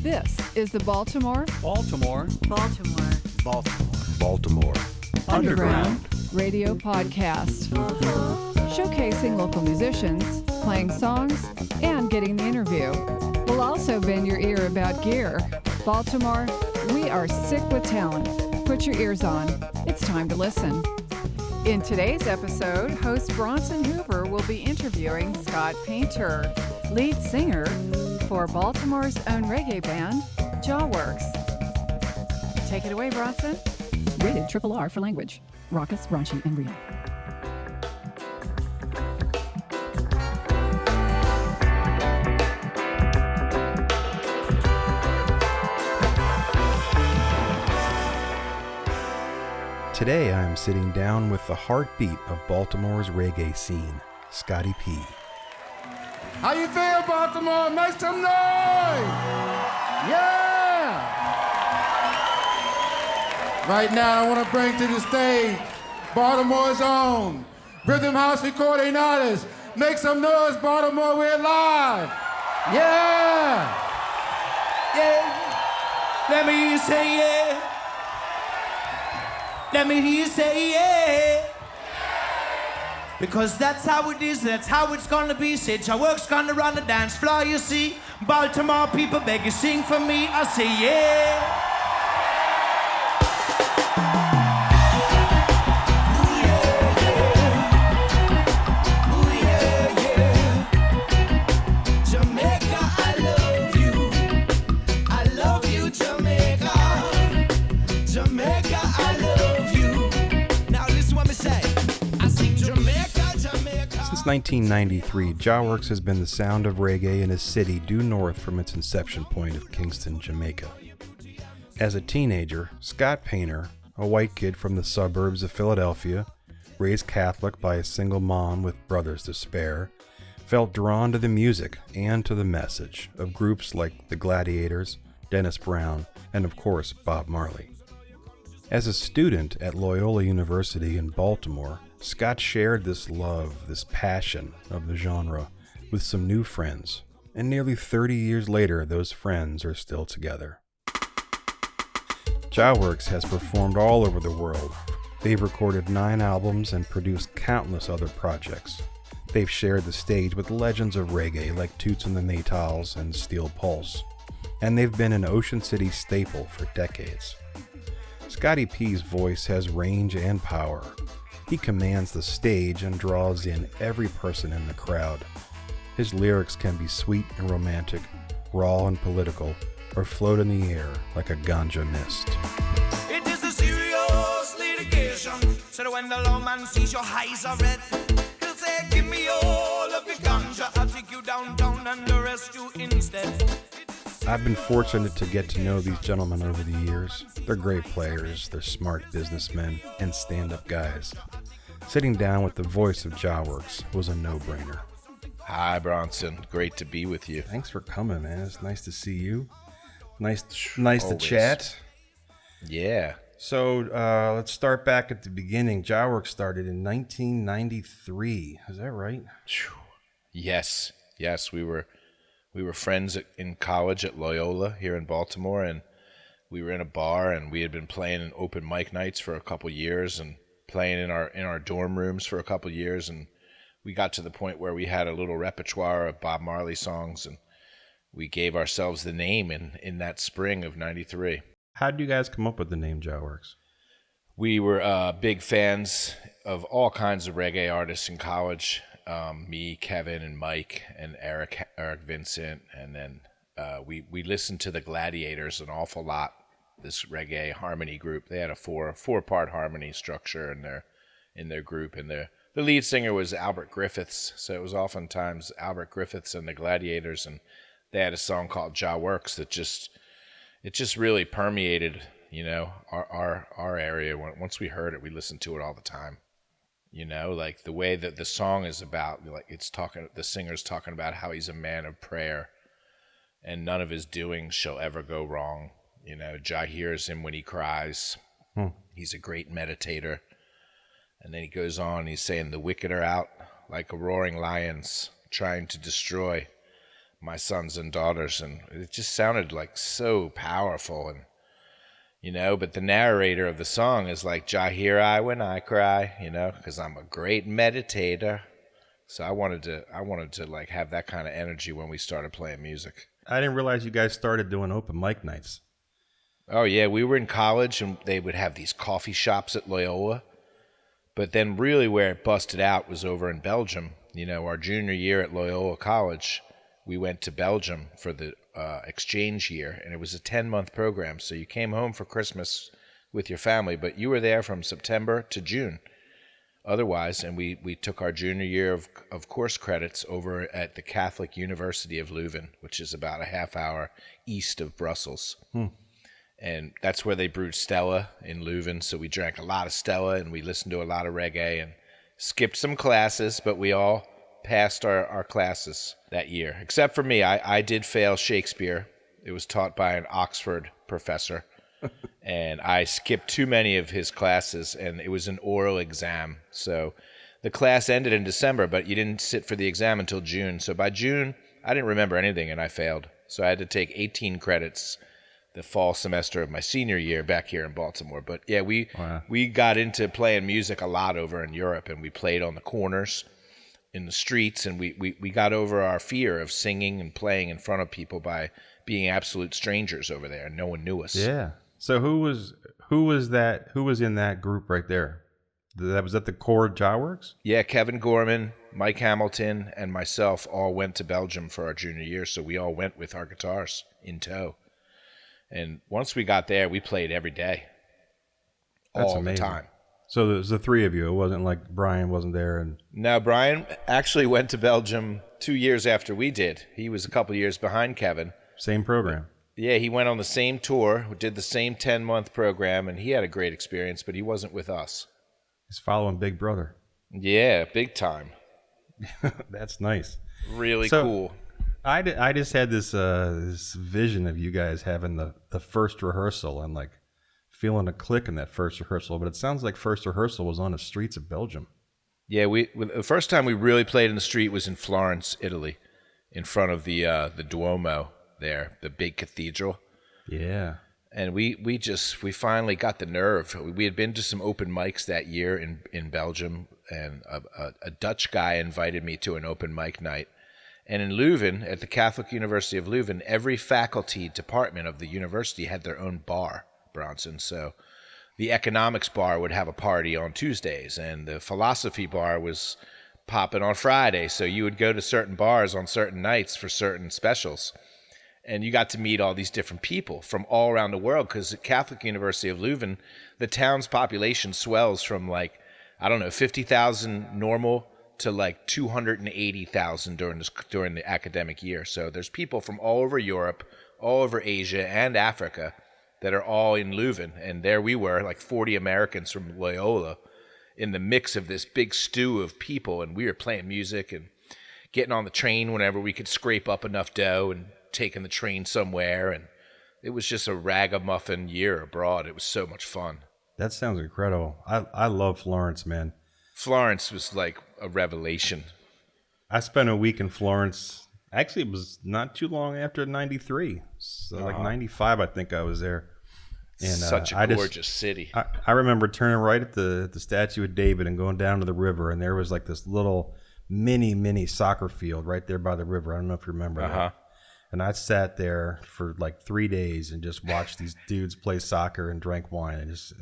This is the Baltimore Underground Radio Podcast. Showcasing local musicians, playing songs, and getting the interview. We'll also bend your ear about gear. Baltimore, we are sick with talent. Put your ears on. It's time to listen. In today's episode, host Bronson Hoover will be interviewing Scott Painter, lead singer for Baltimore's own reggae band, Jah Works. Take it away, Bronson. Rated RRR for language. Raucous, raunchy, and real. Today I am sitting down with the heartbeat of Baltimore's reggae scene, Scotty P. How you feel, Baltimore? Make some noise! Yeah! Right now I want to bring to the stage Baltimore's own Rhythm House recording artist. Make some noise, Baltimore, we're live! Yeah! Yeah! Let me hear you say yeah! Let me hear you say yeah. Because that's how it is, that's how it's gonna be. Say Jah Works gonna run the dance floor, you see. Baltimore people beg you sing for me, I say yeah. Since 1993, Jah Works has been the sound of reggae in a city due north from its inception point of Kingston, Jamaica. As a teenager, Scott Painter, a white kid from the suburbs of Philadelphia, raised Catholic by a single mom with brothers to spare, felt drawn to the music and to the message of groups like the Gladiators, Dennis Brown, and of course Bob Marley. As a student at Loyola University in Baltimore, Scott shared this love, this passion of the genre with some new friends, and nearly 30 years later, those friends are still together. Jah Works has performed all over the world. They've recorded 9 albums and produced countless other projects. They've shared the stage with legends of reggae like Toots and the Maytals and Steel Pulse, and they've been an Ocean City staple for decades. Scotty P's voice has range and power. He commands the stage and draws in every person in the crowd. His lyrics can be sweet and romantic, raw and political, or float in the air like a ganja mist. It is a serious litigation, so that when the lawman sees your eyes are red, he'll say, give me all of your ganja, I'll take you downtown and arrest you instead. I've been fortunate to get to know these gentlemen over the years. They're great players, they're smart businessmen, and stand-up guys. Sitting down with the voice of Jah Works was a no-brainer. Hi, Bronson. Great to be with you. Thanks for coming, man. It's nice to see you. Nice to chat. Yeah. So let's start back at the beginning. Jah Works started in 1993. Is that right? Yes. We were friends in college at Loyola here in Baltimore, and we were in a bar, and we had been playing in open mic nights for a couple years and playing in our dorm rooms for a couple years, and we got to the point where we had a little repertoire of Bob Marley songs, and we gave ourselves the name in that spring of 93. How did you guys come up with the name Jah Works? We were big fans of all kinds of reggae artists in college. Me, Kevin, and Mike, and Eric Vincent, and then we listened to the Gladiators an awful lot. This reggae harmony group, they had a four-part harmony structure in their group, and the lead singer was Albert Griffiths, so it was oftentimes Albert Griffiths and the Gladiators, and they had a song called Jah Works that just really permeated, our area. Once we heard it, we listened to it all the time. Like the way that the song is about, like the singer's talking about how he's a man of prayer and none of his doings shall ever go wrong. Jah hears him when he cries. He's a great meditator. And then he goes on, he's saying the wicked are out like a roaring lions trying to destroy. my sons and daughters, and it just sounded like so powerful. And but the narrator of the song is like, Jah hear I when I cry, because I'm a great meditator. So I wanted to like have that kind of energy when we started playing music. I didn't realize you guys started doing open mic nights. Oh yeah, we were in college and they would have these coffee shops at Loyola. But then really where it busted out was over in Belgium. Our junior year at Loyola College, we went to Belgium for the exchange year, and it was a 10-month program. So you came home for Christmas with your family, but you were there from September to June. Otherwise, and we took our junior year of course credits over at the Catholic University of Leuven, which is about a half hour east of Brussels. And that's where they brewed Stella in Leuven. So we drank a lot of Stella, and we listened to a lot of reggae and skipped some classes, but we all passed our classes that year. Except for me, I did fail Shakespeare. It was taught by an Oxford professor. And I skipped too many of his classes, and it was an oral exam. So the class ended in December, but you didn't sit for the exam until June. So by June, I didn't remember anything, and I failed. So I had to take 18 credits the fall semester of my senior year back here in Baltimore. But yeah, we got into playing music a lot over in Europe, and we played on the corners in the streets, and we got over our fear of singing and playing in front of people by being absolute strangers over there, and no one knew us. Yeah. So who was in that group right there? Was that the core Jah Works? Yeah, Kevin Gorman, Mike Hamilton, and myself all went to Belgium for our junior year, so we all went with our guitars in tow. And once we got there, we played every day. That's all amazing. the time. So there's the three of you. It wasn't like Brian wasn't there. And no, Brian actually went to Belgium 2 years after we did. He was a couple of years behind Kevin. Same program. Yeah, he went on the same tour, did the same 10-month program, and he had a great experience, but he wasn't with us. He's following Big Brother. Yeah, big time. That's nice. Really cool. I just had this vision of you guys having the first rehearsal and like feeling a click in that first rehearsal, but it sounds like first rehearsal was on the streets of Belgium. Yeah, the first time we really played in the street was in Florence, Italy, in front of the Duomo there, the big cathedral. Yeah. And we finally got the nerve. We had been to some open mics that year in Belgium, and a Dutch guy invited me to an open mic night. And in Leuven, at the Catholic University of Leuven, every faculty department of the university had their own bar, Bronson. So the economics bar would have a party on Tuesdays, and the philosophy bar was popping on Friday. So you would go to certain bars on certain nights for certain specials. And you got to meet all these different people from all around the world, because at Catholic University of Leuven, the town's population swells from 50,000 normal to 280,000 during the academic year. So there's people from all over Europe, all over Asia, and Africa that are all in Leuven. And there we were, 40 Americans from Loyola, in the mix of this big stew of people. And we were playing music and getting on the train whenever we could scrape up enough dough and taking the train somewhere. And it was just a ragamuffin year abroad. It was so much fun. That sounds incredible. I love Florence, man. Florence was like a revelation. I spent a week in Florence. Actually, it was not too long after 93. So 95, I think I was there. And such a gorgeous city. I remember turning right at the Statue of David and going down to the river, and there was this little mini soccer field right there by the river. I don't know if you remember that. And I sat there for 3 days and just watched these dudes play soccer and drank wine. And just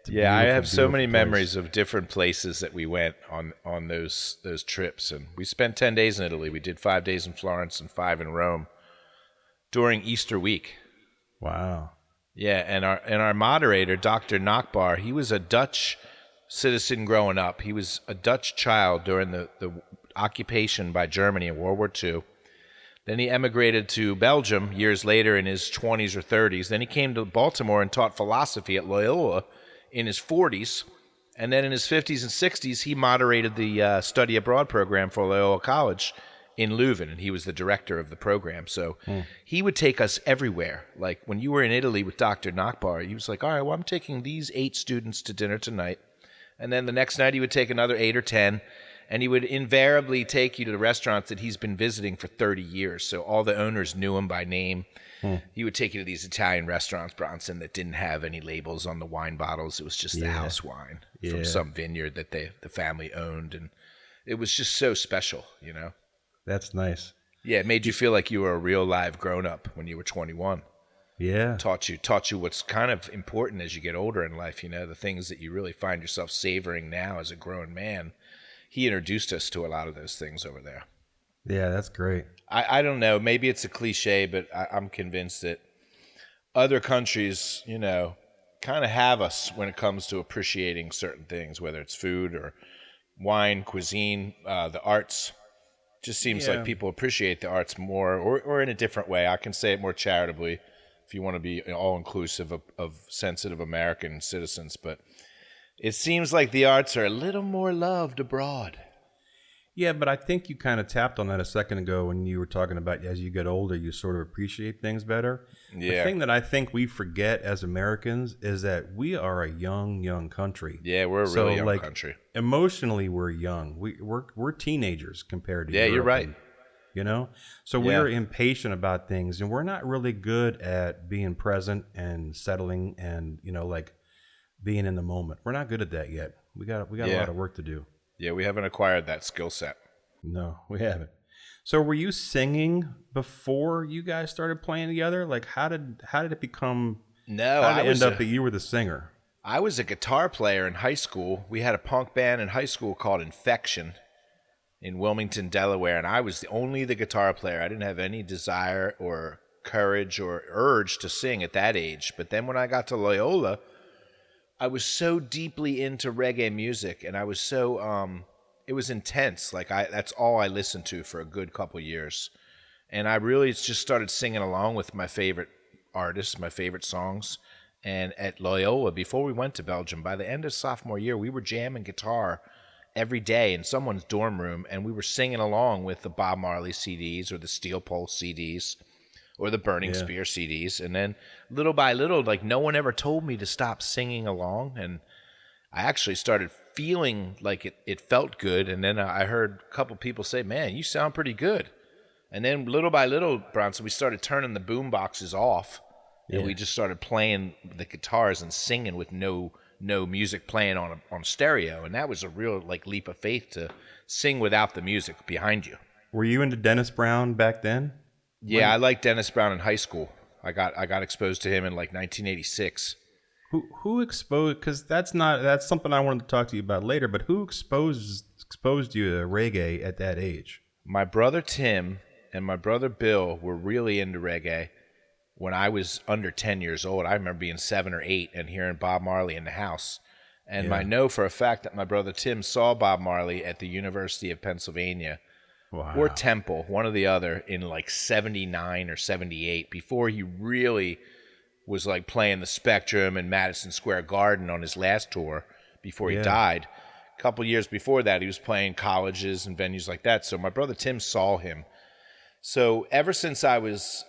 I have so many memories of different places that we went on those trips. And we spent 10 days in Italy. We did 5 days in Florence and 5 in Rome during Easter week. Wow. Yeah, and our moderator, Dr. Nakbar, he was a Dutch citizen growing up. He was a Dutch child during the occupation by Germany in World War II. Then he emigrated to Belgium years later in his 20s or 30s. Then he came to Baltimore and taught philosophy at Loyola in his 40s. And then in his 50s and 60s, he moderated the study abroad program for Loyola College in Leuven, and he was the director of the program. So he would take us everywhere. Like when you were in Italy with Dr. Nakbar, he was like, all right, well, I'm taking these 8 students to dinner tonight. And then the next night he would take another 8 or 10. And he would invariably take you to the restaurants that he's been visiting for 30 years. So all the owners knew him by name. He would take you to these Italian restaurants, Bronson, that didn't have any labels on the wine bottles. It was just the house wine from some vineyard that the family owned. And it was just so special, you know? That's nice. Yeah, it made you feel like you were a real live grown-up when you were 21. Yeah. Taught you what's kind of important as you get older in life, you know, the things that you really find yourself savoring now as a grown man. He introduced us to a lot of those things over there. Yeah, that's great. I don't know, maybe it's a cliche, but I'm convinced that other countries, you know, kind of have us when it comes to appreciating certain things, whether it's food or wine, cuisine, the arts. Just seems like people appreciate the arts more or in a different way. I can say it more charitably if you want to be all-inclusive of sensitive American citizens, but it seems like the arts are a little more loved abroad. Yeah, but I think you kind of tapped on that a second ago when you were talking about as you get older, you sort of appreciate things better. Yeah. The thing that I think we forget as Americans is that we are a young country. Yeah, we're a really young country. Emotionally, we're young. We're teenagers compared to Europe. You're right. You know? So we're impatient about things, and we're not really good at being present and settling and, you know, like being in the moment. We're not good at that yet. We got a lot of work to do. Yeah, we haven't acquired that skill set. No, we haven't. So were you singing before you guys started playing together? Like how did it become how did it end up that you were the singer? I was a guitar player in high school. We had a punk band in high school called Infection in Wilmington, Delaware, and I was only the guitar player. I didn't have any desire or courage or urge to sing at that age. But then when I got to Loyola, I was so deeply into reggae music, and I was so it was intense. Like that's all I listened to for a good couple years, and I really just started singing along with my favorite artists, my favorite songs. And at Loyola, before we went to Belgium, by the end of sophomore year, we were jamming guitar every day in someone's dorm room, and we were singing along with the Bob Marley CDs or the Steel Pulse CDs or the Burning Spear CDs. And then little by little, like no one ever told me to stop singing along, and I actually started feeling like it felt good. And then I heard a couple people say, man, you sound pretty good. And then little by little, Bronson, we started turning the boom boxes off, and we just started playing the guitars and singing with no music playing on stereo. And that was a real like leap of faith to sing without the music behind you. Were you into Dennis Brown back then? Yeah, I liked Dennis Brown in high school. I got exposed to him in like 1986. Who exposed? Because that's something I wanted to talk to you about later. But who exposed you to reggae at that age? My brother Tim and my brother Bill were really into reggae when I was under 10 years old. I remember being 7 or 8 and hearing Bob Marley in the house. And I know for a fact that my brother Tim saw Bob Marley at the University of Pennsylvania. Wow. Or Temple, one or the other, in like 79 or 78, before he really was like playing the Spectrum and Madison Square Garden on his last tour before he died. A couple years before that, he was playing colleges and venues like that. So my brother Tim saw him. So ever since I was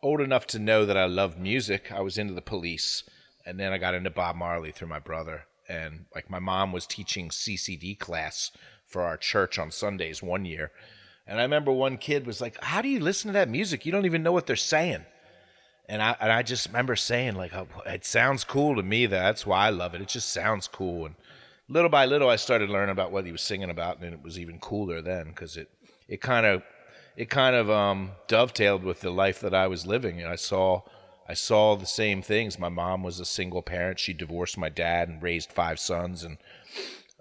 old enough to know that I loved music, I was into the Police. And then I got into Bob Marley through my brother. And like my mom was teaching CCD class for our church on Sundays one year. And I remember one kid was like, how do you listen to that music? You don't even know what they're saying. And I just remember saying, like, oh, it sounds cool to me. That's why I love it. It just sounds cool. And little by little, I started learning about what he was singing about, and it was even cooler then because it kind of dovetailed with the life that I was living. And I saw the same things. My mom was a single parent. She divorced my dad and raised 5 sons. And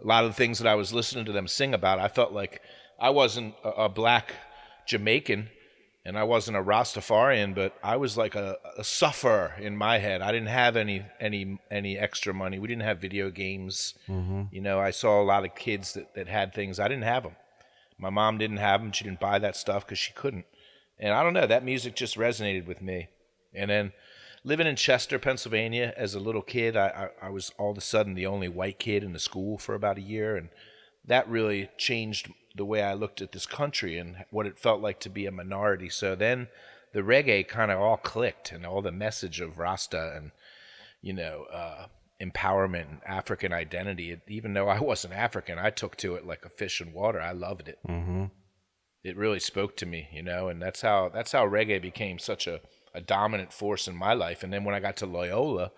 a lot of the things that I was listening to them sing about, I felt like I wasn't a black Jamaican and I wasn't a Rastafarian, but I was like a sufferer in my head. I didn't have any extra money. We didn't have video games. Mm-hmm. You know, I saw a lot of kids that had things. I didn't have them. My mom didn't have them. She didn't buy that stuff because she couldn't. And I don't know, that music just resonated with me. And then living in Chester, Pennsylvania, as a little kid, I was all of a sudden the only white kid in the school for about a year, and that really changed the way I looked at this country and what it felt like to be a minority. So then the reggae kind of all clicked, and all the message of Rasta and, you know, empowerment and African identity. Even though I wasn't African, I took to it like a fish in water. I loved it. Mm-hmm. It really spoke to me, you know, and that's how reggae became such a dominant force in my life. And then when I got to Loyola,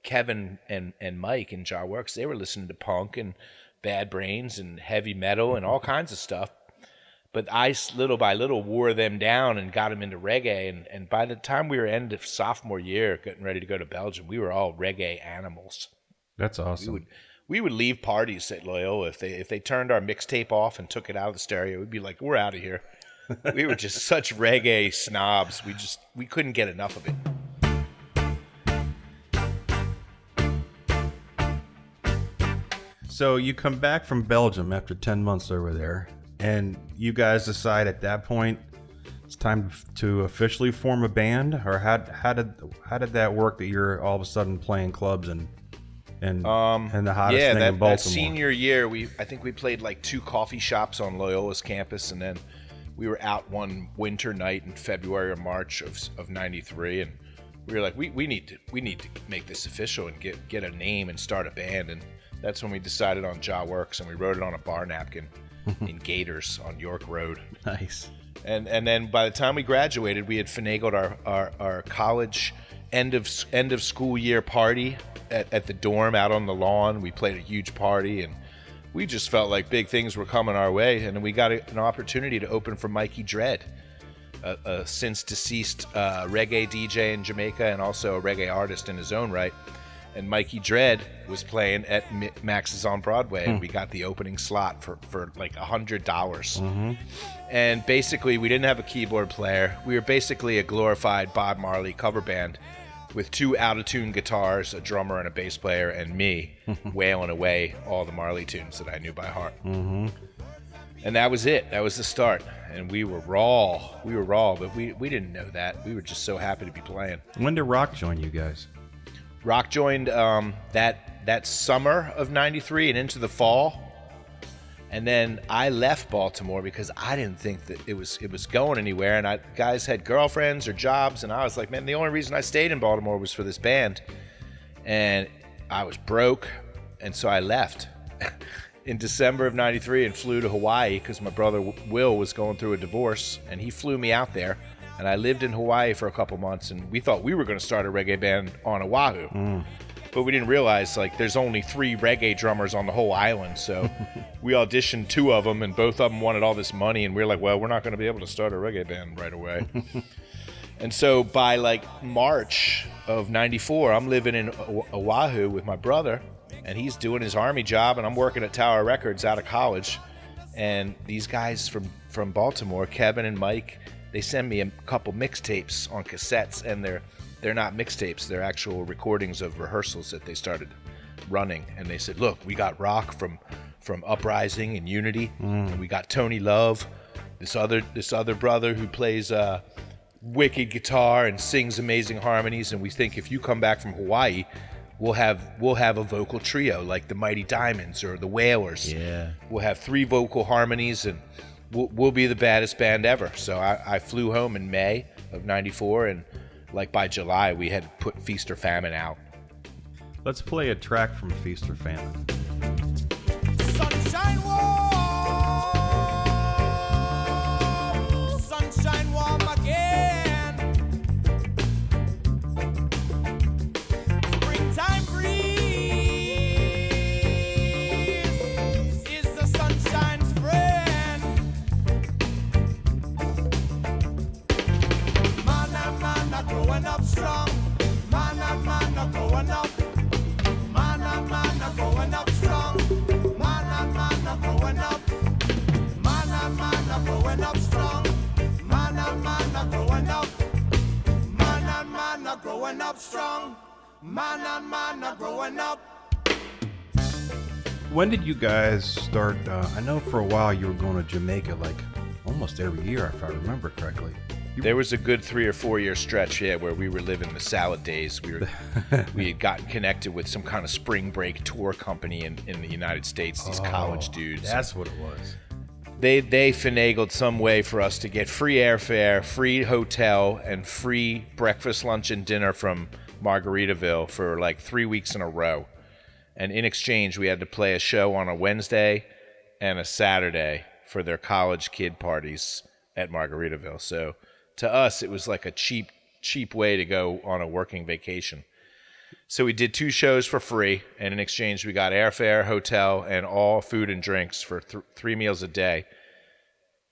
Kevin and Mike and Jah Works, they were listening to punk and Bad Brains and heavy metal and all kinds of stuff. But I, little by little, wore them down and got them into reggae. And by the time we were end of sophomore year, getting ready to go to Belgium, we were all reggae animals. That's awesome. We would leave parties at Loyola. If they turned our mixtape off and took it out of the stereo, we'd be like, we're out of here. We were just such reggae snobs. We couldn't get enough of it. So you come back from Belgium after 10 months over there, and you guys decide at that point it's time to officially form a band, or how did that work that you're all of a sudden playing clubs and the hottest thing in Baltimore? That senior year, I think we played like 2 coffee shops on Loyola's campus, and then we were out one winter night in February or March of '93, and we were like, we need to make this official and get a name and start a band. And that's when we decided on Jah Works, and we wrote it on a bar napkin in Gators on York Road. Nice. And then by the time we graduated, we had finagled our college end of school year party at the dorm out on the lawn. We played a huge party, and we just felt like big things were coming our way. And then we got an opportunity to open for Mikey Dread, a since deceased reggae DJ in Jamaica and also a reggae artist in his own right. And Mikey Dread was playing at Max's on Broadway, and we got the opening slot for like $100. Mm-hmm. And basically, we didn't have a keyboard player. We were basically a glorified Bob Marley cover band with 2 out-of-tune guitars, a drummer and a bass player, and me wailing away all the Marley tunes that I knew by heart. Mm-hmm. And that was it. That was the start. And we were raw, but we didn't know that. We were just so happy to be playing. When did Rock join you guys? Rock joined that summer of '93 and into the fall, and then I left Baltimore because I didn't think that it was going anywhere. And guys had girlfriends or jobs, and I was like, man, the only reason I stayed in Baltimore was for this band, and I was broke, and so I left in December of '93 and flew to Hawaii because my brother Will was going through a divorce, and he flew me out there. And I lived in Hawaii for a couple months, and we thought we were going to start a reggae band on Oahu. But we didn't realize, like, there's only 3 reggae drummers on the whole island. So we auditioned 2 of them, and both of them wanted all this money. And we were like, well, we're not going to be able to start a reggae band right away. And so by, like, March of '94, I'm living in Oahu with my brother, and he's doing his Army job, and I'm working at Tower Records out of college. And these guys from Baltimore, Kevin and Mike, they send me a couple mixtapes on cassettes, and they're not mixtapes. They're actual recordings of rehearsals that they started running. And they said, look, we got Rock from Uprising and Unity, and we got Tony Love, this other brother who plays wicked guitar and sings amazing harmonies. And we think if you come back from Hawaii, we'll have a vocal trio like the Mighty Diamonds or the Wailers. Yeah. We'll have 3 vocal harmonies, and we'll be the baddest band ever. So I flew home in May of '94, and like by July we had put Feast or Famine out. Let's play a track from Feast or Famine. Sunshine warm again. Springtime breeze is the sunshine's friend. Man, growing up strong. Man, growing up. Man, growing up strong. Man, growing up. Man, growing up strong. Man, growing up. Man, growing up strong. Man, growing up. When did you guys start? I know for a while you were going to Jamaica like almost every year, if I remember correctly. There was a good 3 or 4 year stretch, where we were living the salad days. We had gotten connected with some kind of spring break tour company in the United States. These college dudes. That's what it was. They finagled some way for us to get free airfare, free hotel, and free breakfast, lunch, and dinner from Margaritaville for like 3 weeks in a row. And in exchange, we had to play a show on a Wednesday and a Saturday for their college kid parties at Margaritaville. So to us, it was like a cheap way to go on a working vacation. So we did 2 shows for free, and in exchange, we got airfare, hotel, and all food and drinks for 3 meals a day.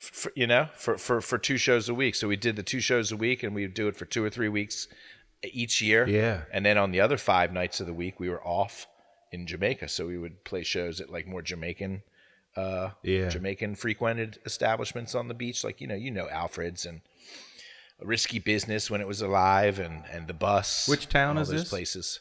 For 2 shows a week. So we did the 2 shows a week, and we would do it for 2 or 3 weeks each year. Yeah. And then on the other 5 nights of the week, we were off in Jamaica. So we would play shows at like more Jamaican frequented establishments on the beach, like Alfred's and Risky Business when it was alive, and the Bus. Which town is those this? Places.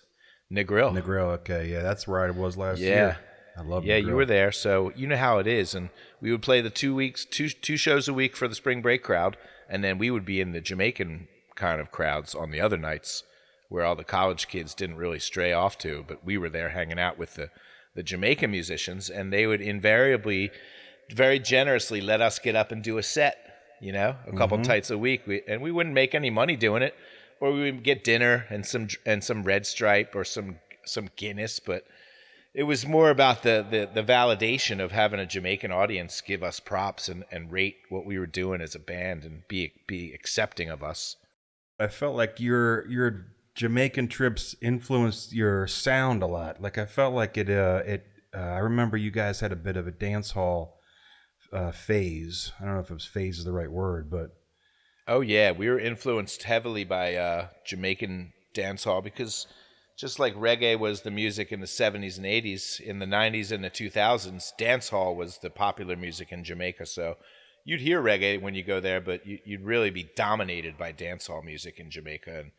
Negril. Negril. Okay, yeah, that's where I was last year. I love. Yeah, Negril. you were there, so you know how it is. And we would play the 2 weeks, two shows a week for the spring break crowd, and then we would be in the Jamaican kind of crowds on the other nights, where all the college kids didn't really stray off to, but we were there hanging out with the Jamaican musicians, and they would invariably, very generously let us get up and do a set, a couple tights a week. We wouldn't make any money doing it, or we would get dinner and some Red Stripe or some Guinness, but it was more about the validation of having a Jamaican audience give us props and rate what we were doing as a band and be accepting of us. I felt like your Jamaican trips influenced your sound a lot. Like I felt like it. I remember you guys had a bit of a dance hall phase. I don't know if it was phase is the right word, but oh yeah, we were influenced heavily by Jamaican dance hall because just like reggae was the music in the 70s and 80s, in the 90s and the 2000s, dance hall was the popular music in Jamaica. So you'd hear reggae when you go there, but you'd really be dominated by dance hall music in Jamaica. And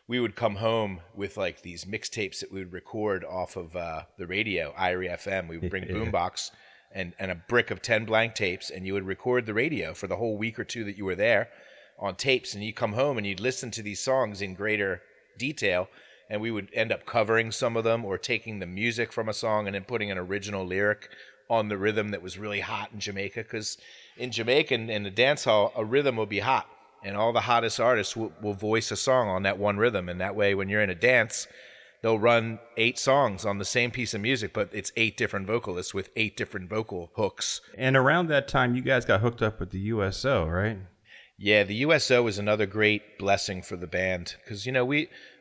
we would come home with like these mixtapes that we would record off of the radio, IRI FM. We would bring a boombox and a brick of 10 blank tapes, and you would record the radio for the whole week or 2 that you were there on tapes. And you'd come home and you'd listen to these songs in greater detail, and we would end up covering some of them or taking the music from a song and then putting an original lyric on the rhythm that was really hot in Jamaica. Because in Jamaica, in the dance hall, a rhythm will be hot, and all the hottest artists will voice a song on that one rhythm. And that way, when you're in a dance, they'll run 8 songs on the same piece of music, but it's 8 different vocalists with 8 different vocal hooks. And around that time, you guys got hooked up with the USO, right? Yeah, the USO was another great blessing for the band because,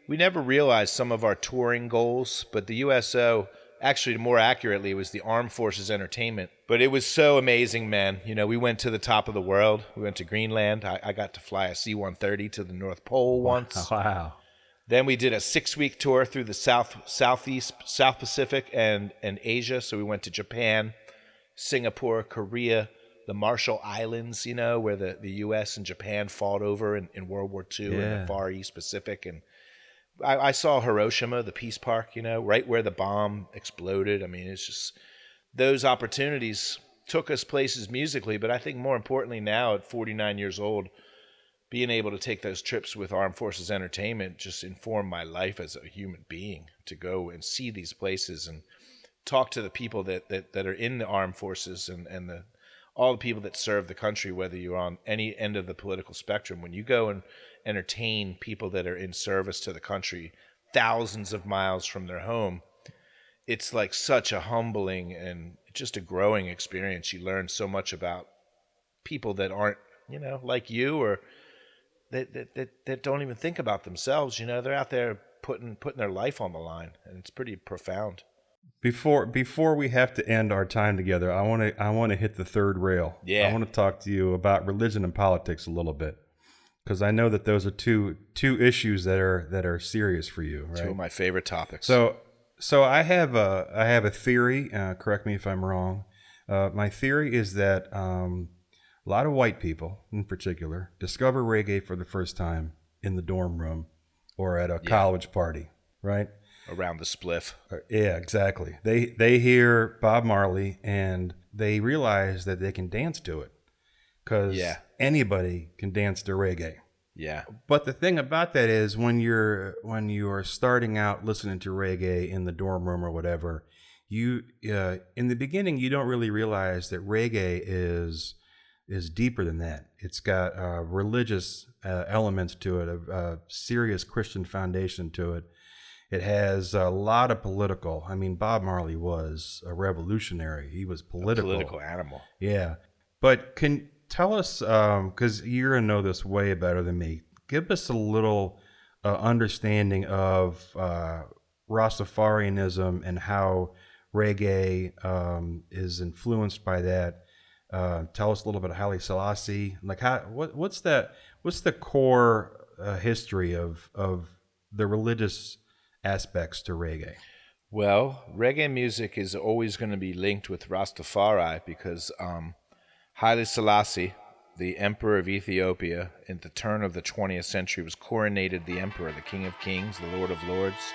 we never realized some of our touring goals, but the USO, actually more accurately, it was the Armed Forces Entertainment. But it was so amazing, man. We went to the top of the world. We went to Greenland. I got to fly a C-130 to the North Pole once. Wow. Then we did a 6-week tour through the South Pacific and Asia. So we went to Japan, Singapore, Korea, the Marshall Islands, where the U.S. and Japan fought over in World War II in the Far East Pacific. And I saw Hiroshima, the Peace Park, right where the bomb exploded. I mean, it's just those opportunities took us places musically, but I think more importantly now at 49 years old, being able to take those trips with Armed Forces Entertainment just informed my life as a human being to go and see these places and talk to the people that are in the armed forces and all the people that serve the country, whether you're on any end of the political spectrum. When you go and entertain people that are in service to the country thousands of miles from their home, it's like such a humbling and just a growing experience. You learn so much about people that aren't, like you, or that don't even think about themselves. They're out there putting their life on the line, and it's pretty profound. Before we have to end our time together, I want to hit the third rail. Yeah. I want to talk to you about religion and politics a little bit, because I know that those are two issues that are serious for you, right? 2 of my favorite topics. So I have a theory. Correct me if I'm wrong. My theory is that a lot of white people, in particular, discover reggae for the first time in the dorm room or at a college party, right? Around the spliff. Yeah, exactly. They hear Bob Marley and they realize that they can dance to it, because anybody can dance to reggae. Yeah. But the thing about that is when you're starting out listening to reggae in the dorm room or whatever, you in the beginning you don't really realize that reggae is deeper than that. It's got religious elements to it, a serious Christian foundation to it. It has a lot of political. I mean, Bob Marley was a revolutionary. He was political. A political animal. Yeah. But can tell us, because you're going to know this way better than me, give us a little understanding of Rastafarianism and how reggae is influenced by that. Tell us a little bit of Haile Selassie. Like, what's the core history of the religious aspects to reggae? Well, reggae music is always going to be linked with Rastafari because Haile Selassie, the Emperor of Ethiopia, at the turn of the 20th century, was coronated the Emperor, the King of Kings, the Lord of Lords.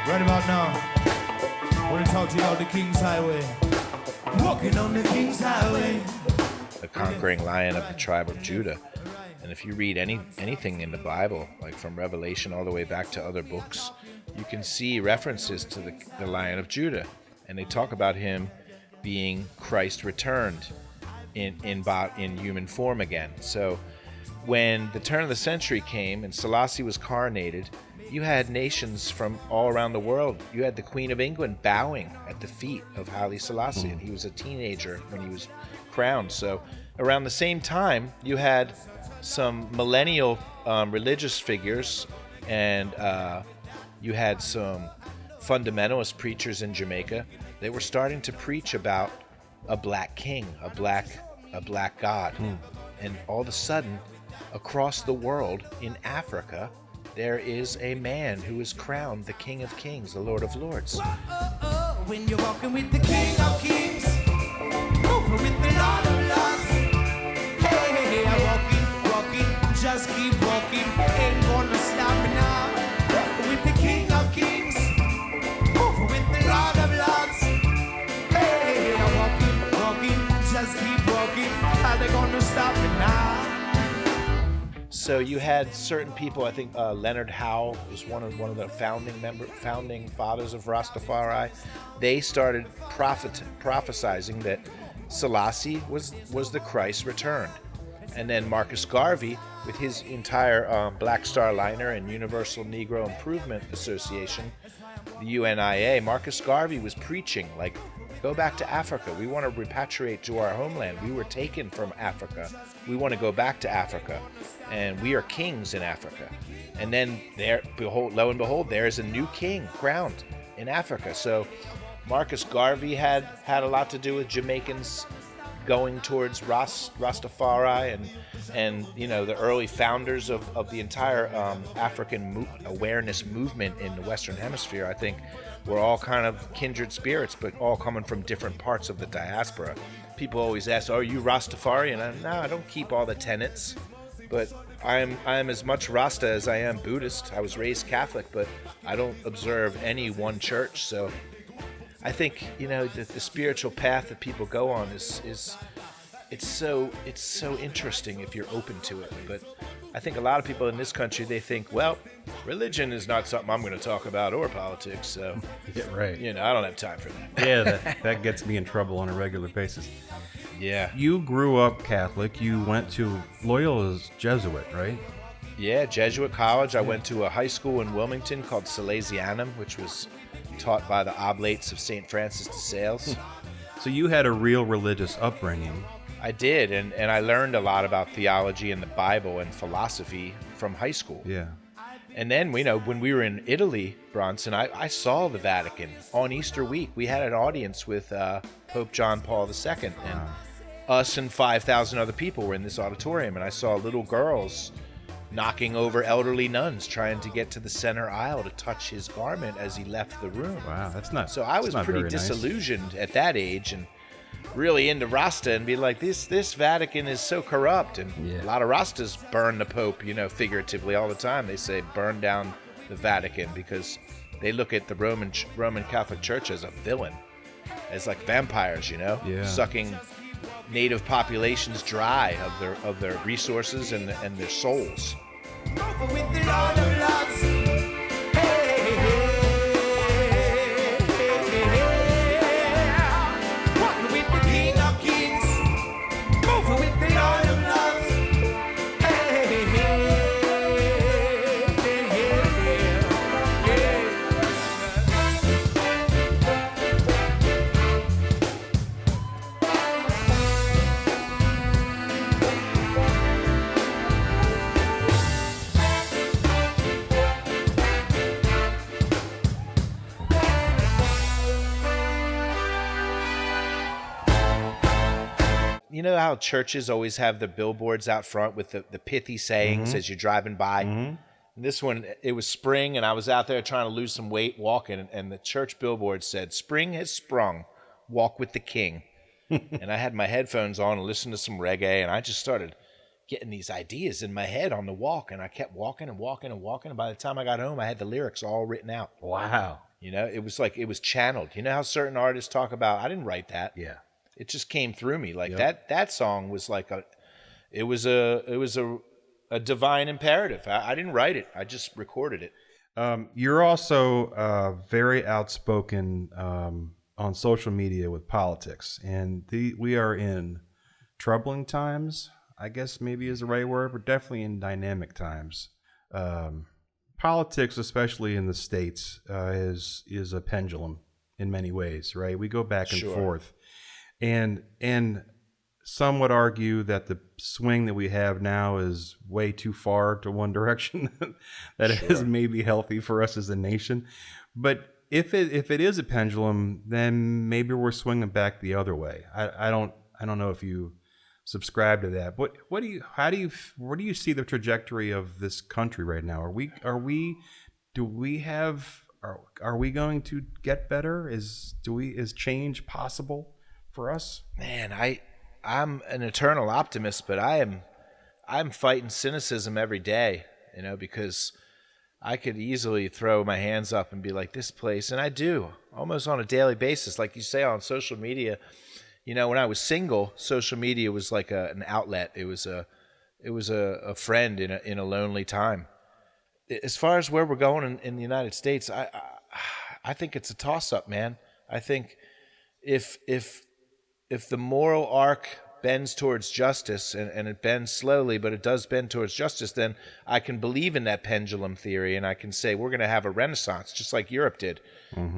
Right about now, I want to talk to you about the King's Highway. Walking on the King's Highway. The conquering lion of the tribe of Judah. And if you read anything in the Bible, like from Revelation all the way back to other books, you can see references to the Lion of Judah. And they talk about him being Christ returned in human form again. So when the turn of the century came and Selassie was coronated, you had nations from all around the world. You had the Queen of England bowing at the feet of Haile Selassie, and he was a teenager when he was crowned. So around the same time, you had some millennial religious figures, and you had some fundamentalist preachers in Jamaica. They were starting to preach about a black king, a black God. And all of a sudden, across the world, in Africa, there is a man who is crowned the King of Kings, the Lord of Lords. When you're walking with the King of Kings, moving with the Lord of Lords. Hey, walking, just keep walking, ain't gonna stop now. Walking with the King of Kings, moving with the Lord of Lords. Hey, walking, just keep walking, how they gonna stop it now? So you had certain people. I think Leonard Howe was one of the founding fathers of Rastafari. They started prophesizing that Selassie was the Christ returned, and then Marcus Garvey, with his entire Black Star Liner and Universal Negro Improvement Association, the UNIA, Marcus Garvey was preaching like, go back to Africa. We want to repatriate to our homeland. We were taken from Africa. We want to go back to Africa. And we are kings in Africa. And then there, lo and behold, there is a new king crowned in Africa. So Marcus Garvey had a lot to do with Jamaicans going towards Rastafari, and you know, the early founders of the entire African awareness movement in the Western Hemisphere, I think, were all kind of kindred spirits, but all coming from different parts of the diaspora. People always ask, are you Rastafarian? No, I don't keep all the tenets, but I am as much Rasta as I am Buddhist. I was raised Catholic, but I don't observe any one church. So I think, you know, the spiritual path that people go on is it's so interesting if you're open to it. But I think a lot of people in this country, they think, well, religion is not something I'm going to talk about, or politics. So, yeah, right. You know, I don't have time for that. Yeah, that gets me in trouble on a regular basis. Yeah. You grew up Catholic. You went to Loyola's Jesuit, right? Yeah, Jesuit college. I went to a high school in Wilmington called Salesianum, which was taught by the Oblates of St. Francis de Sales. So you had a real religious upbringing. I did, and I learned a lot about theology and the Bible and philosophy from high school. Yeah. And then, you know, when we were in Italy, Bronson, I saw the Vatican on Easter week. We had an audience with Pope John Paul II, and us and 5,000 other people were in this auditorium, and I saw little girls knocking over elderly nuns trying to get to the center aisle to touch his garment as he left the room. Wow, that's not. So I was pretty disillusioned at that age, and really into Rasta, and be like, this Vatican is so corrupt. And a lot of Rastas burn the Pope, you know, figuratively all the time. They say burn down the Vatican because they look at the Roman Catholic Church as a villain, as like vampires, you know, sucking native populations dry of their resources and their souls. you know how churches always have the billboards out front with the pithy sayings as you're driving by? And this one, it was spring, and I was out there trying to lose some weight walking, and the church billboard said, "Spring has sprung, walk with the king." And I had my headphones on and listened to some reggae, and I just started getting these ideas in my head on the walk, and I kept walking and walking and walking, and by the time I got home, I had the lyrics all written out. Wow. You know, it was like it was channeled. You know how certain artists talk about, I didn't write that. Yeah. It just came through me. Like that song was like it was a divine imperative. I didn't write it. I just recorded it. You're also very outspoken on social media with politics, and we are in troubling times, I guess maybe is the right word, but definitely in dynamic times. Politics, especially in the States, is a pendulum in many ways, right? We go back and forth, and some would argue that the swing that we have now is way too far to one direction, that it is maybe healthy for us as a nation. But if it is a pendulum, then maybe we're swinging back the other way. I don't know if you subscribe to that. But where do you see the trajectory of this country right now? Are we going to get better? Is change possible for us? Man, I'm an eternal optimist, but I'm fighting cynicism every day, you know, because I could easily throw my hands up and be like, this place, and I do almost on a daily basis, like you say, on social media. You know, when I was single, social media was like an outlet. It was a friend in a lonely time. As far as where we're going in the United States, I think it's a toss-up, man. I think if the moral arc bends towards justice, and it bends slowly, but it does bend towards justice, then I can believe in that pendulum theory, and I can say we're going to have a renaissance, just like Europe did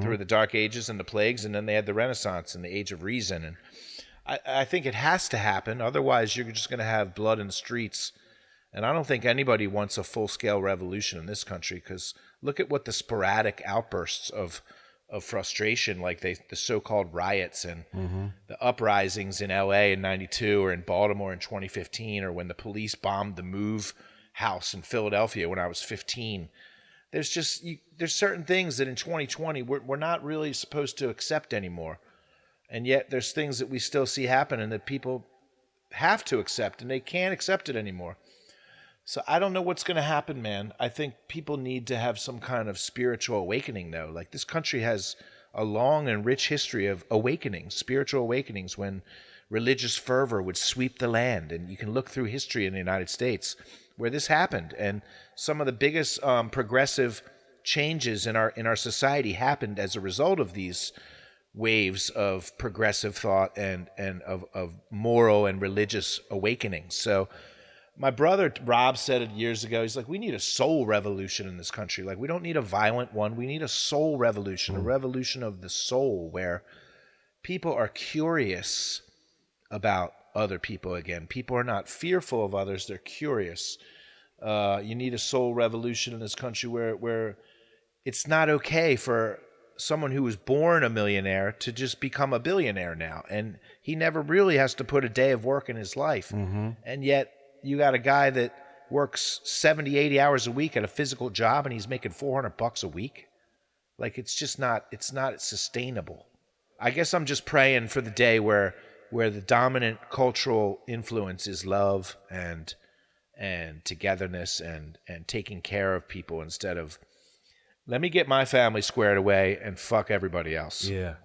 through the Dark Ages and the plagues, and then they had the Renaissance and the Age of Reason. And I think it has to happen. Otherwise, you're just going to have blood in the streets. And I don't think anybody wants a full-scale revolution in this country, because look at what the sporadic outbursts of frustration, like the so-called riots and the uprisings in L.A. in 92 or in Baltimore in 2015, or when the police bombed the Move house in Philadelphia when I was 15. There's certain things that in 2020 we're not really supposed to accept anymore. And yet there's things that we still see happen and that people have to accept, and they can't accept it anymore. So I don't know what's going to happen, man. I think people need to have some kind of spiritual awakening, though. Like, this country has a long and rich history of awakenings, spiritual awakenings, when religious fervor would sweep the land. And you can look through history in the United States where this happened. And some of the biggest progressive changes in our society happened as a result of these waves of progressive thought and of moral and religious awakenings. So my brother Rob said it years ago. He's like, we need a soul revolution in this country. Like, we don't need a violent one. We need a soul revolution, a revolution of the soul, where people are curious about other people again. People are not fearful of others. They're curious. You need a soul revolution in this country where it's not okay for someone who was born a millionaire to just become a billionaire now. And he never really has to put a day of work in his life. And yet you got a guy that works 70, 80 hours a week at a physical job, and he's making $400 a week. Like, it's not sustainable. I guess I'm just praying for the day where the dominant cultural influence is love and togetherness and taking care of people, instead of, let me get my family squared away and fuck everybody else. Yeah.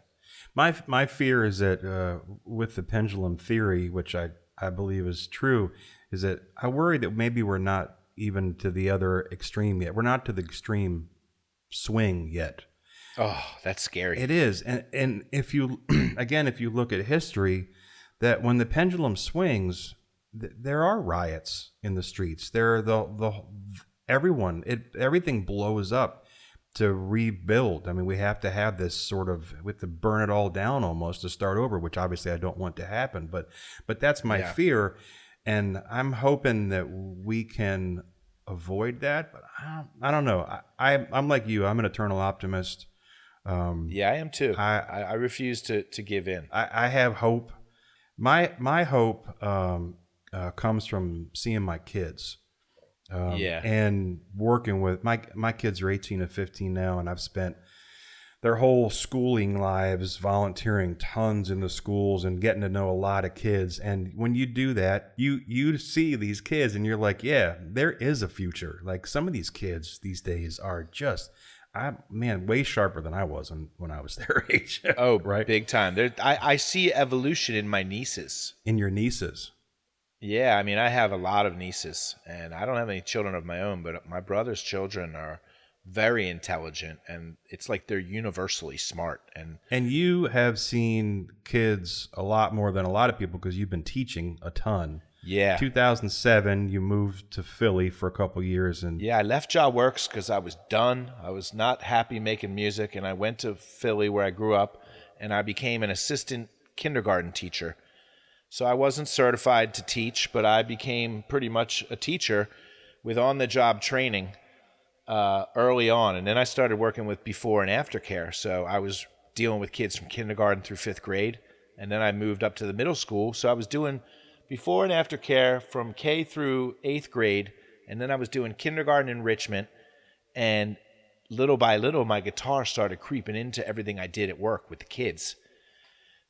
My fear is that with the pendulum theory, which I believe is true, is that I worry that maybe we're not even to the other extreme yet. We're not to the extreme swing yet. Oh, that's scary. It is. And if you, again, if you look at history, that when the pendulum swings, there are riots in the streets. Everything blows up to rebuild. I mean, we have to have this sort of, we have to burn it all down almost to start over, which obviously I don't want to happen, but that's my fear. And I'm hoping that we can avoid that, but I don't know. I'm like you. I'm an eternal optimist. Yeah, I am too. I refuse to give in. I have hope My hope comes from seeing my kids. And working with my kids are 18 and 15 now, and I've spent their whole schooling lives volunteering tons in the schools and getting to know a lot of kids. And when you do that, you see these kids and you're like, yeah, there is a future. Like some of these kids these days are just, way sharper than I was when I was their age. Oh, right? Big time. I see evolution in my nieces. In your nieces? Yeah, I mean, I have a lot of nieces, and I don't have any children of my own, but my brother's children are very intelligent, and it's like they're universally smart. And you have seen kids a lot more than a lot of people because you've been teaching a ton. Yeah. 2007, you moved to Philly for a couple years. Yeah, I left Jah Works because I was done. I was not happy making music, and I went to Philly where I grew up, and I became an assistant kindergarten teacher. So I wasn't certified to teach, but I became pretty much a teacher with on-the-job training early on. And then I started working with before and after care. So I was dealing with kids from kindergarten through 5th grade. And then I moved up to the middle school. So I was doing before and after care from K through 8th grade. And then I was doing kindergarten enrichment. And little by little, my guitar started creeping into everything I did at work with the kids.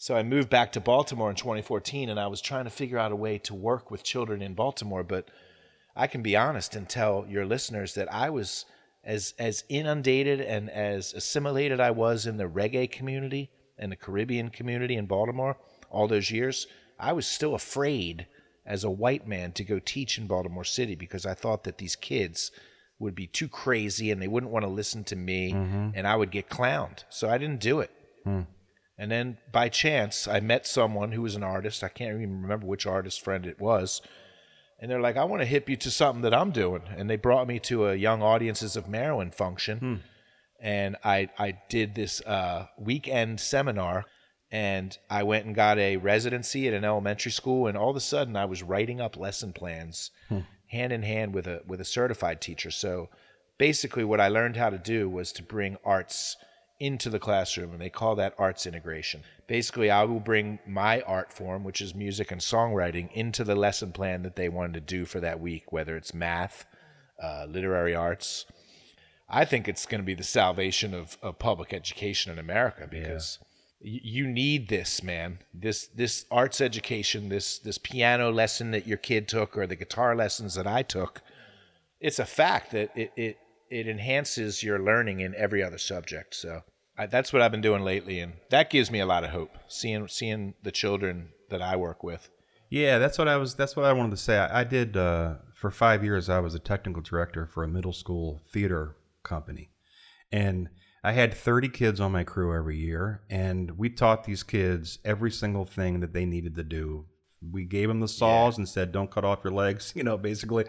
So I moved back to Baltimore in 2014, and I was trying to figure out a way to work with children in Baltimore. But I can be honest and tell your listeners that I was as inundated and as assimilated I was in the reggae community and the Caribbean community in Baltimore all those years. I was still afraid as a white man to go teach in Baltimore City because I thought that these kids would be too crazy and they wouldn't want to listen to me, and I would get clowned. So I didn't do it. And then by chance, I met someone who was an artist. I can't even remember which artist friend it was. And they're like, I want to hip you to something that I'm doing. And they brought me to a Young Audiences of Maryland function. And I did this weekend seminar. And I went and got a residency at an elementary school. And all of a sudden, I was writing up lesson plans hand in hand with a certified teacher. So basically what I learned how to do was to bring arts into the classroom, and they call that arts integration. Basically, I will bring my art form, which is music and songwriting, into the lesson plan that they wanted to do for that week, whether it's math, literary arts. I think it's going to be the salvation of public education in America because you need this, man. This arts education, this piano lesson that your kid took or the guitar lessons that I took, it's a fact that it enhances your learning in every other subject. So that's what I've been doing lately, and that gives me a lot of hope, seeing the children that I work with. Yeah, that's what I wanted to say. I did for 5 years. I was a technical director for a middle school theater company, and I had 30 kids on my crew every year, and we taught these kids every single thing that they needed to do. We gave them the saws and said, "Don't cut off your legs," basically,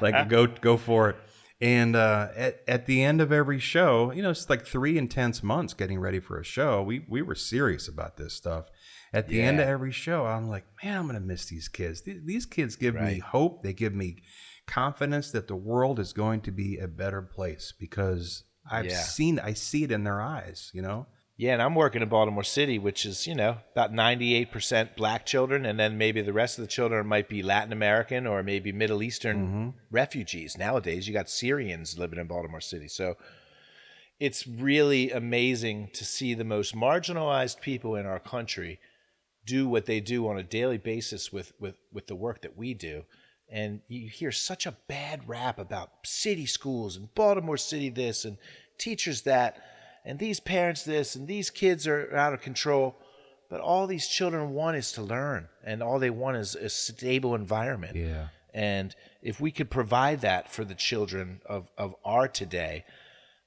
like go for it. And at the end of every show, it's like 3 intense months getting ready for a show. We were serious about this stuff. At the end of every show, I'm like, man, I'm going to miss these kids. These kids give me hope. They give me confidence that the world is going to be a better place because I see it in their eyes, Yeah, and I'm working in Baltimore City, which is, about 98% black children, and then maybe the rest of the children might be Latin American or maybe Middle Eastern refugees. Nowadays, you got Syrians living in Baltimore City. So it's really amazing to see the most marginalized people in our country do what they do on a daily basis with the work that we do. And you hear such a bad rap about city schools and Baltimore City this and teachers that. And these parents this, and these kids are out of control. But all these children want is to learn, and all they want is a stable environment. Yeah. And if we could provide that for the children of our today,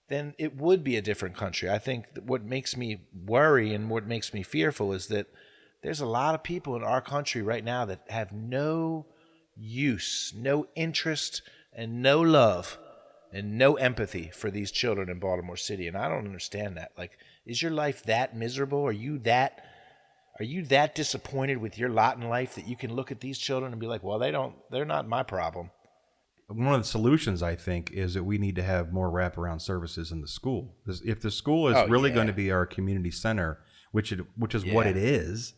then it would be a different country. I think that what makes me worry and what makes me fearful is that there's a lot of people in our country right now that have no use, no interest, and no love and no empathy for these children in Baltimore City. And I don't understand that. Like, is your life that miserable? Are you that disappointed with your lot in life that you can look at these children and be like, well, they're not my problem? One of the solutions, I think, is that we need to have more wraparound services in the school. If the school is going to be our community center, which is what it is,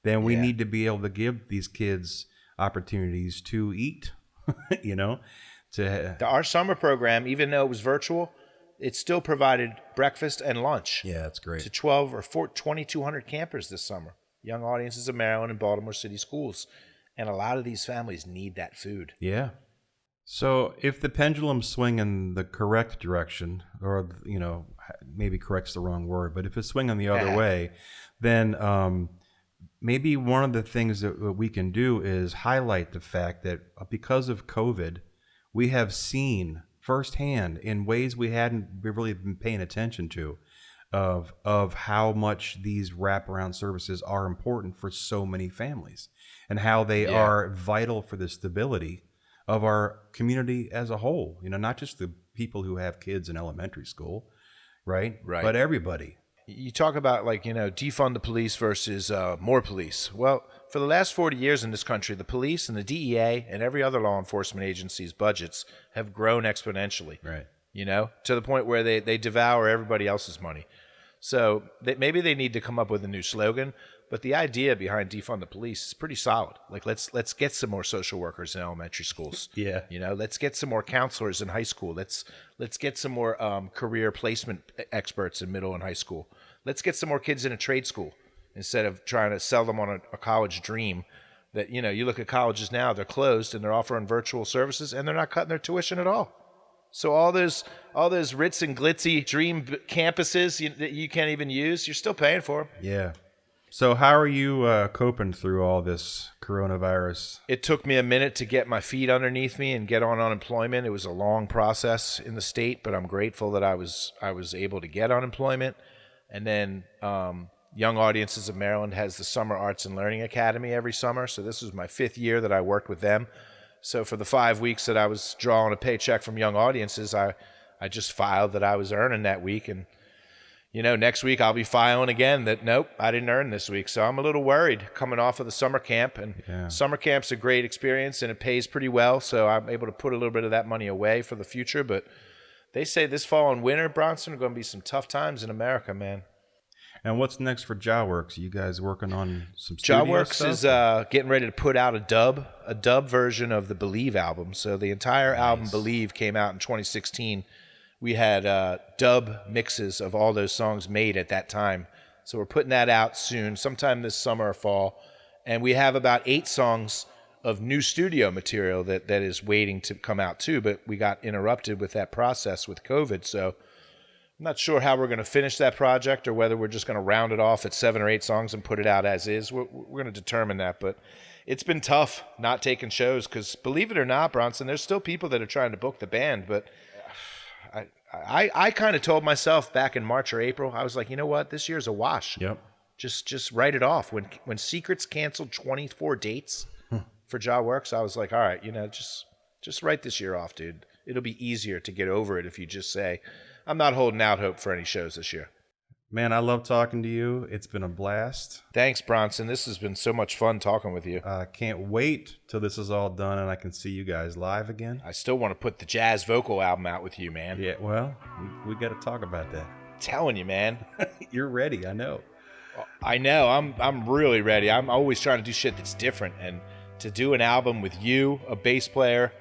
then we need to be able to give these kids opportunities to eat, you know. Our summer program, even though it was virtual, it still provided breakfast and lunch. Yeah, that's great. To 2,200 campers this summer, young audiences of Maryland and Baltimore City schools. And a lot of these families need that food. Yeah. So if the pendulums swing in the correct direction, or, you know, maybe correct's the wrong word, but if it's swinging the other way, then maybe one of the things that we can do is highlight the fact that because of COVID, we have seen firsthand in ways we hadn't really been paying attention to of how much these wraparound services are important for so many families and how they are vital for the stability of our community as a whole. You know, not just the people who have kids in elementary school, right? But everybody. You talk about, like, you know, defund the police versus more police. Well, for the last 40 years in this country, the police and the DEA and every other law enforcement agency's budgets have grown exponentially. Right. You know, to the point where they devour everybody else's money. So maybe they need to come up with a new slogan, but the idea behind defund the police is pretty solid. Like, let's get some more social workers in elementary schools. Yeah. You know, let's get some more counselors in high school. Let's get some more career placement experts in middle and high school. Let's get some more kids in a trade school instead of trying to sell them on a college dream. That, you know, you look at colleges now, they're closed and they're offering virtual services and they're not cutting their tuition at all. So all those ritz and glitzy dream campuses that you can't even use, you're still paying for them. Yeah. So how are you coping through all this coronavirus? It took me a minute to get my feet underneath me and get on unemployment. It was a long process in the state, but I'm grateful that I was able to get unemployment. And then Young Audiences of Maryland has the Summer Arts and Learning Academy every summer. So this was my 5th year that I worked with them. So for the 5 weeks that I was drawing a paycheck from Young Audiences, I just filed that I was earning that week. And, you know, next week I'll be filing again that, nope, I didn't earn this week. So I'm a little worried coming off of the summer camp. And summer camp's a great experience and it pays pretty well. So I'm able to put a little bit of that money away for the future. But they say this fall and winter, Bronson, are going to be some tough times in America, man. And what's next for Jah Works? Are you guys working on some studio Jah Works stuff? is getting ready to put out a dub version of the Believe album. So the entire album Believe came out in 2016. We had dub mixes of all those songs made at that time. So we're putting that out soon, sometime this summer or fall. And we have about 8 songs of new studio material that is waiting to come out too, but we got interrupted with that process with COVID. So I'm not sure how we're going to finish that project or whether we're just going to round it off at 7 or 8 songs and put it out as is. We're going to determine that, but it's been tough not taking shows because, believe it or not, Bronson, there's still people that are trying to book the band, but I kind of told myself back in March or April, I was like, you know what, this year's a wash. Yep. Just write it off. When Secrets canceled 24 dates for Jah Works, I was like, all right, you know, just write this year off, dude. It'll be easier to get over it if you just say, I'm not holding out hope for any shows this year. Man, I love talking to you. It's been a blast. Thanks, Bronson. This has been so much fun talking with you. I can't wait till this is all done and I can see you guys live again. I still want to put the jazz vocal album out with you, man. Yeah, well, we got to talk about that. I'm telling you, man. You're ready, I know. I know. I'm really ready. I'm always trying to do shit that's different. And to do an album with you, a bass player,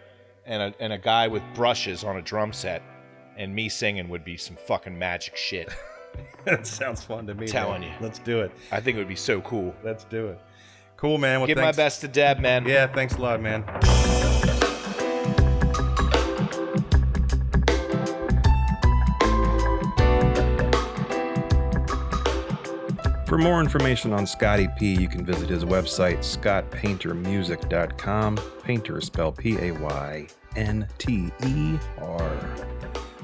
and a guy with brushes on a drum set, and me singing would be some fucking magic shit. That sounds fun to me. Telling you. Let's do it. I think it would be so cool. Let's do it. Cool, man. Well, Give thanks. my best to Deb, man. Yeah, thanks a lot, man. For more information on Scotty P, you can visit his website, scottpaintermusic.com. Painter is spelled Payner.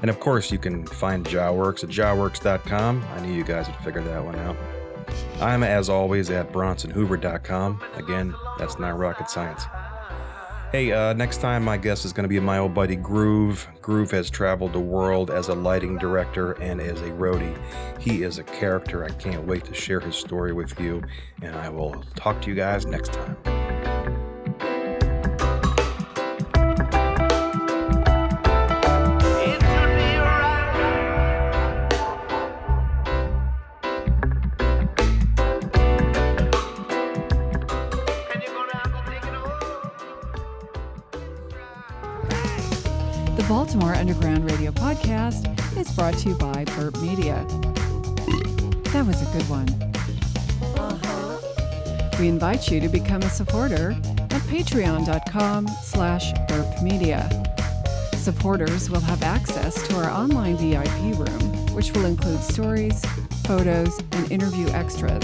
And of course, you can find Jah Works at jahworks.com. I knew you guys would figure that one out. I'm, as always, at bronsonhoover.com. Again, that's not rocket science. Hey, next time my guest is going to be my old buddy Groove. Groove has traveled the world as a lighting director and as a roadie. He is a character. I can't wait to share his story with you, and I will talk to you guys next time. The Baltimore Underground Radio Podcast is brought to you by BURP Media. That was a good one. We invite you to become a supporter at patreon.com/burpmedia. Supporters will have access to our online VIP room, which will include stories, photos, and interview extras,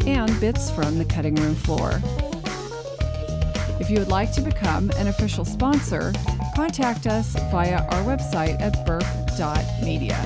and bits from the cutting room floor. If you would like to become an official sponsor, contact us via our website at burp.media.